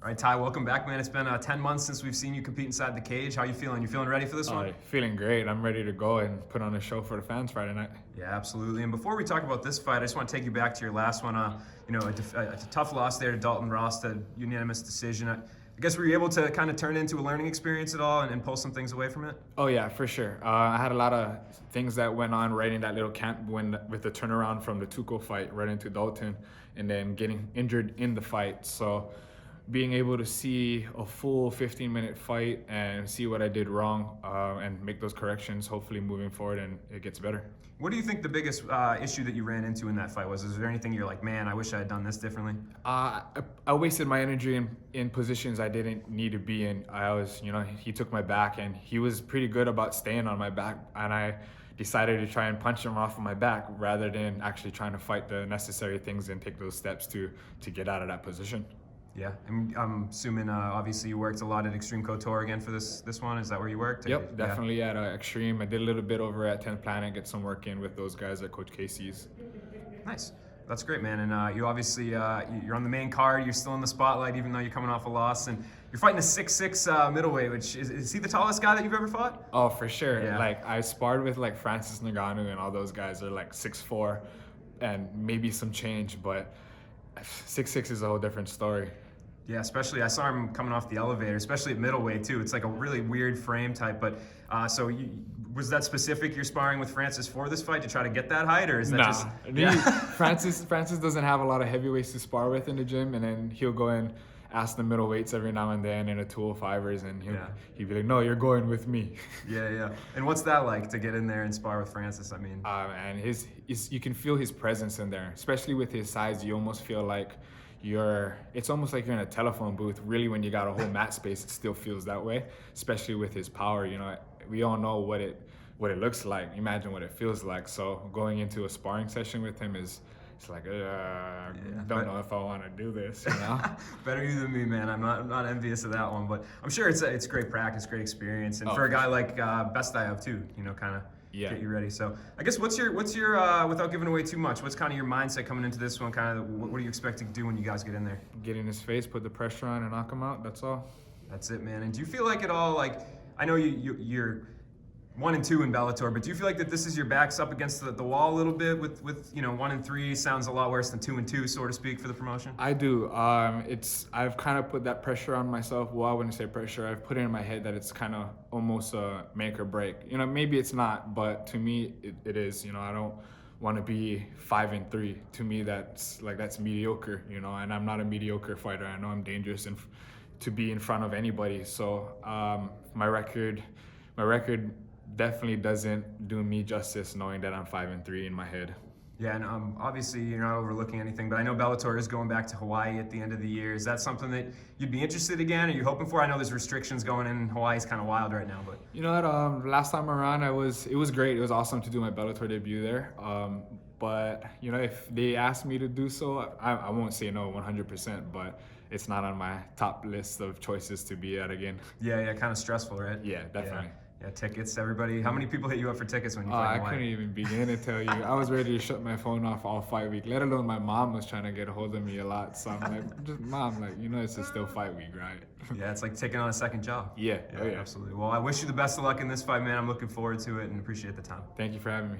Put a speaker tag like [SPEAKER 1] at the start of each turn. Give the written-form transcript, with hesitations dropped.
[SPEAKER 1] All right, Ty, welcome back, man. It's been 10 months since we've seen you compete inside the cage. How you feeling? You feeling ready for this one?
[SPEAKER 2] Feeling great. I'm ready to go and put on a show for the fans Friday night.
[SPEAKER 1] Yeah, absolutely. And before we talk about this fight, I just want to take you back to your last one. A tough loss there to Dalton Ross, a unanimous decision. I guess were you able to kind of turn it into a learning experience at all and pull some things away from it?
[SPEAKER 2] Oh yeah, for sure. I had a lot of things that went on right in that little camp with the turnaround from the Tuco fight right into Dalton, and then getting injured in the fight. So being able to see a full 15-minute fight and see what I did wrong and make those corrections, hopefully moving forward, and it gets better.
[SPEAKER 1] What do you think the biggest issue that you ran into in that fight was? Is there anything you're like, man, I wish I had done this differently?
[SPEAKER 2] I wasted my energy in positions I didn't need to be in. He took my back, and he was pretty good about staying on my back, and I decided to try and punch him off of my back rather than actually trying to fight the necessary things and take those steps to get out of that position.
[SPEAKER 1] Yeah, and I'm assuming obviously you worked a lot at Extreme Couture again for this one. Is that where you worked?
[SPEAKER 2] Yep, definitely at Extreme. I did a little bit over at 10th Planet, get some work in with those guys at Coach Casey's.
[SPEAKER 1] Nice. That's great, man. And you obviously, you're on the main card. You're still in the spotlight, even though you're coming off a loss. And you're fighting a 6'6" middleweight, which is he the tallest guy that you've ever fought?
[SPEAKER 2] Oh, for sure.
[SPEAKER 1] Yeah.
[SPEAKER 2] Like, I sparred with like Francis Ngannou, and all those guys are like 6'4", and maybe some change, but 6'6" is a whole different story.
[SPEAKER 1] Yeah, especially I saw him coming off the elevator, especially at middleweight too. It's like a really weird frame type. But was that specific? You're sparring with Francis for this fight to try to get that height, or is that just?
[SPEAKER 2] Yeah. Francis doesn't have a lot of heavyweights to spar with in the gym, and then he'll go and ask the middleweights every now and then in a 205ers, and he'd be like, "No, you're going with me." Yeah.
[SPEAKER 1] And what's that like to get in there and spar with Francis? I mean,
[SPEAKER 2] and you can feel his presence in there, especially with his size. You almost feel like it's almost like you're in a telephone booth. Really, when you got a whole mat space, it still feels that way, especially with his power. You know, we all know what it looks like. Imagine what it feels like. So going into a sparring session with him it's like, don't know if I want to do this, you know?
[SPEAKER 1] Better you than me, man. I'm not envious of that one, but I'm sure it's great practice, great experience, and for a guy like Bestaev too, kind of get you ready. So I guess what's your without giving away too much, what's kind of your mindset coming into this one? Kind of what are you expecting to do when you guys get in there?
[SPEAKER 2] Get in his face, put the pressure on, and knock him out. That's all.
[SPEAKER 1] That's it, man. And do you feel like at all, like, I know you're 1-2 in Bellator, but do you feel like that this is your backs up against the wall a little bit with 1-3 sounds a lot worse than 2-2, so to speak, for the promotion?
[SPEAKER 2] I do. I've kind of put that pressure on myself. Well, I wouldn't say pressure. I've put it in my head that it's kind of almost a make or break. Maybe it's not, but to me it is. I don't want to be 5-3. To me, that's mediocre. And I'm not a mediocre fighter. I know I'm dangerous and to be in front of anybody. So my record definitely doesn't do me justice knowing that I'm 5-3 in my head.
[SPEAKER 1] Yeah, and obviously you're not overlooking anything, but I know Bellator is going back to Hawaii at the end of the year. Is that something that you'd be interested again? Are you hoping for? I know there's restrictions going in. Hawaii's kind of wild right now, but
[SPEAKER 2] you know what? Last time around, it was great. It was awesome to do my Bellator debut there. But if they asked me to do so, I won't say no 100%. But it's not on my top list of choices to be at again.
[SPEAKER 1] Yeah, kind of stressful, right?
[SPEAKER 2] Yeah, definitely.
[SPEAKER 1] Yeah, tickets, everybody. How many people hit you up for tickets when you fight?
[SPEAKER 2] I couldn't even begin to tell you. I was ready to shut my phone off all fight week, let alone my mom was trying to get a hold of me a lot. So I'm like, Mom, it's still fight week, right?
[SPEAKER 1] Yeah, it's like taking on a second job.
[SPEAKER 2] Yeah.
[SPEAKER 1] Absolutely. Well, I wish you the best of luck in this fight, man. I'm looking forward to it and appreciate the time.
[SPEAKER 2] Thank you for having me.